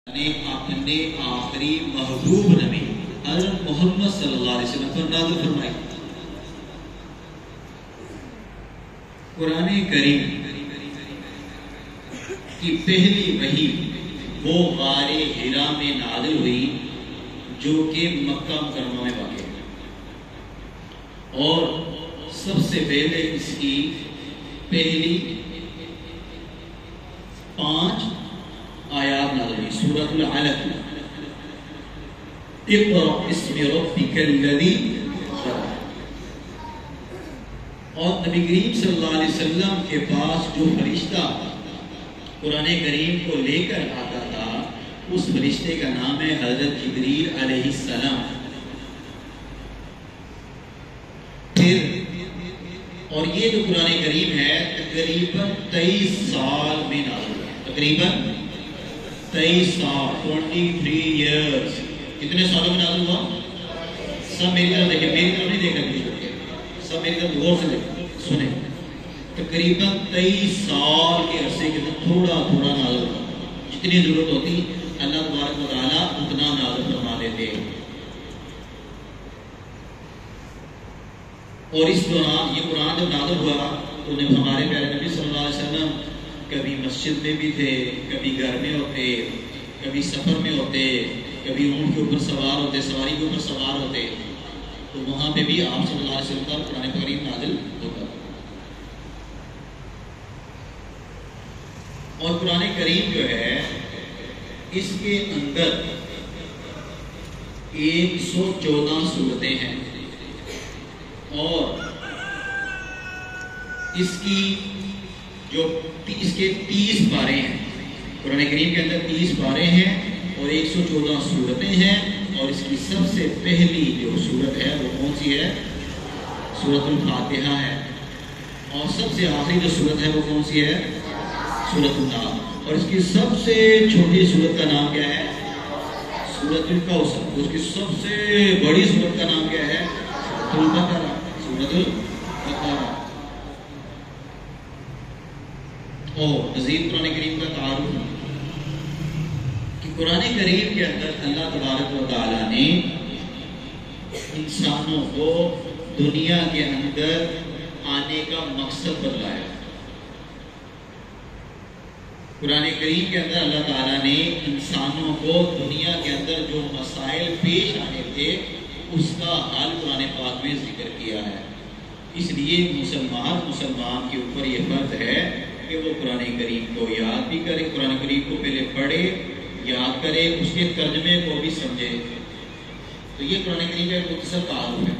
نے اپنے آخری محبوب نبی حضرت محمد صلی اللہ علیہ وسلم پر نازل فرمائی۔ قرآن کریم کی پہلی وحی وہ غار حرا میں نازل ہوئی جو کہ مکہ مکرمہ میں واقع ہے، اور سب سے پہلے اس کی پہلی 5 آیات نازل ہوئی۔ سورۃ العلق، اقرأ باسم ربک الذی خلق۔ اور نبی کریم صلی اللہ علیہ وسلم کے پاس جو فرشتہ قرآن کریم کو لے کر آتا تھا، اس فرشتے کا نام ہے حضرت جبریل علیہ السلام۔ پھر اور یہ جو قرآن کریم ہے تقریباً 23 سال میں نازل ہوا، تقریباً 23 سال، 23 ایئرس۔ کتنے سالوں میں نازل ہوا؟ سب میری طرف دیکھیں، میری طرف نہیں دیکھا کسی، سب میری طرف غور سے دیکھیں، سنیں۔ تقریباً 23 سال کے عرصے کے اندر تھوڑا تھوڑا نازل ہوا، جتنی ضرورت ہوتی اللہ تبارک و تعالیٰ اتنا نازل فرما دیتے۔ اور اس دوران یہ قرآن جب نازل ہوا تو ہمارے پیارے نبی صلی اللہ علیہ وسلم کبھی مسجد میں بھی تھے، کبھی گھر میں ہوتے، کبھی سفر میں ہوتے، کبھی اونٹ کے اوپر سوار ہوتے، سواری کے اوپر سوار ہوتے، تو وہاں پہ بھی آپ صلی اللہ علیہ وسلم کا قرآن کریم نازل ہوتا۔ اور قرآن کریم جو ہے اس کے اندر 114 سورتیں ہیں، اور اس کے 30 پارے ہیں۔ قرآن کریم کے اندر 30 پارے ہیں اور 114 سورتیں ہیں، اور اس کی سب سے پہلی جو سورت ہے وہ کون سی ہے؟ سورۃ الفاتحہ ہے، اور سب سے آخری جو سورت ہے وہ کون سی ہے؟ سورۃ الناس۔ اور اس کی سب سے چھوٹی سورت کا نام کیا ہے؟ سورۃ الکوثر۔ اس کی سب سے بڑی سورت کا نام کیا ہے؟ سورۃ البقرہ، سورۃ البقرہ۔ اور مزید قرآن کریم کا تعارف کہ قرآن کریم کے اندر اللہ تبارک و تعالیٰ نے انسانوں کو دنیا کے اندر آنے کا مقصد بتلایا۔ قرآن کریم کے اندر اللہ تعالیٰ نے انسانوں کو دنیا کے اندر جو مسائل پیش آنے تھے اس کا حل قرآن پاک میں ذکر کیا ہے۔ اس لیے مسلمان کے اوپر یہ فرض ہے کہ وہ قرآن کریم کو یاد بھی کرے، قرآن کریم کو پہلے پڑھے، یاد کرے، اس کے ترجمے کو بھی سمجھے۔ تو یہ قرآن کریم کا ایک مختصر تعارف ہے۔